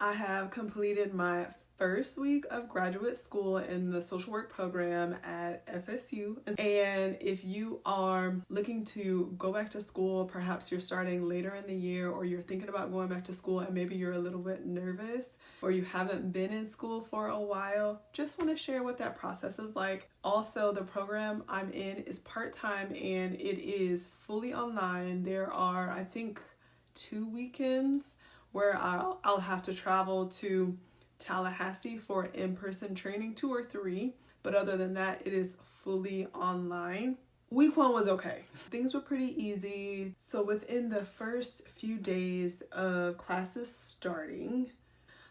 I have completed my first week of graduate school in the social work program at FSU. And if you are looking to go back to school, perhaps you're starting later in the year, or you're thinking about going back to school and maybe you're a little bit nervous, or you haven't been in school for a while, just want to share what that process is like. Also, the program I'm in is part-time and it is fully online. There are, I think, 2 weekends where I'll have to travel to Tallahassee for in-person training, 2 or 3, but other than that, it is fully online. Week 1 was okay. Things were pretty easy. So within the first few days of classes starting,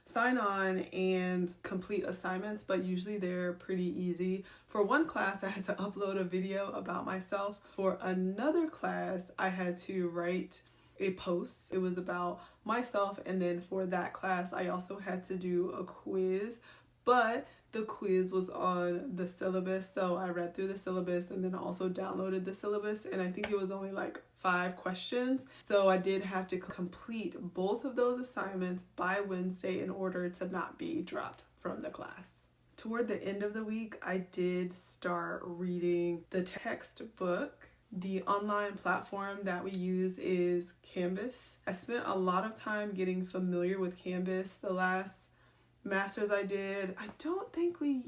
sign on and complete assignments, but usually they're pretty easy. For one class, I had to upload a video about myself. For another class, I had to write a post. It was about myself, and then for that class I also had to do a quiz, but the quiz was on the syllabus, so I read through the syllabus and then also downloaded the syllabus, and I think it was only like 5 questions, so I did have to complete both of those assignments by Wednesday in order to not be dropped from the class. Toward the end of the week, I did start reading the textbook. The online platform that we use is Canvas. I spent a lot of time getting familiar with Canvas. The last master's I did, I don't think we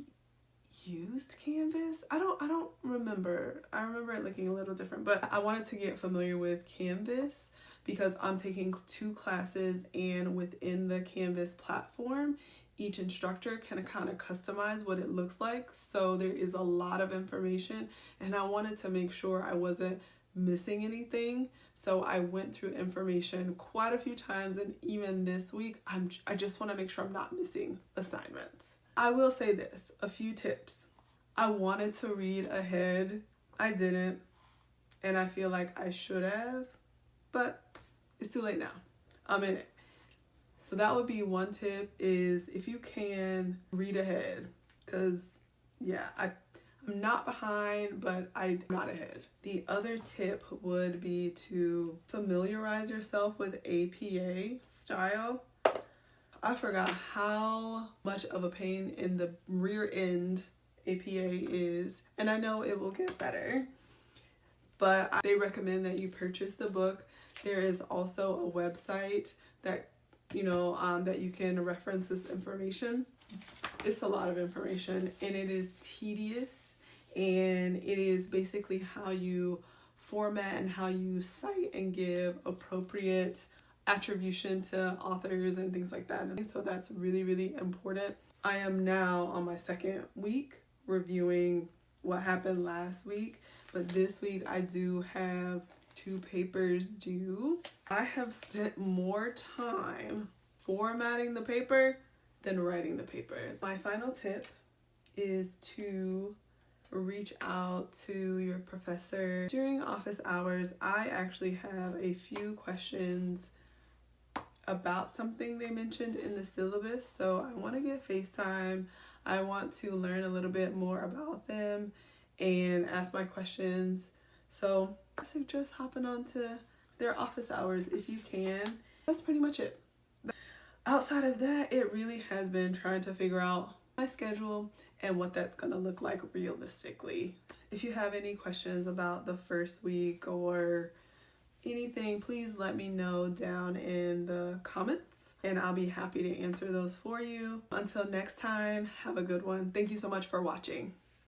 used Canvas. I don't remember. I remember it looking a little different, but I wanted to get familiar with Canvas because I'm taking 2 classes, and within the Canvas platform, each instructor can kind of customize what it looks like. So there is a lot of information, and I wanted to make sure I wasn't missing anything. So I went through information quite a few times, and even this week, I just want to make sure I'm not missing assignments. I will say this, a few tips. I wanted to read ahead. I didn't, and I feel like I should have, but it's too late now. I'm in it. So that would be one tip, is if you can, read ahead, because yeah, I'm not behind, but I'm not ahead. The other tip would be to familiarize yourself with APA style. I forgot how much of a pain in the rear end APA is, and I know it will get better, but they recommend that you purchase the book. There is also a website that that you can reference this information. It's a lot of information, and it is tedious, and it is basically how you format and how you cite and give appropriate attribution to authors and things like that. And so that's really, really important. I am now on my 2nd week reviewing what happened last week, but this week I do have 2 papers due. I have spent more time formatting the paper than writing the paper. My final tip is to reach out to your professor during office hours. I actually have a few questions about something they mentioned in the syllabus, so I want to get FaceTime. I want to learn a little bit more about them and ask my questions. So I suggest hopping on to their office hours if you can. That's pretty much it. Outside of that, it really has been trying to figure out my schedule and what that's going to look like realistically. If you have any questions about the first week or anything, please let me know down in the comments, and I'll be happy to answer those for you. Until next time, have a good one. Thank you so much for watching.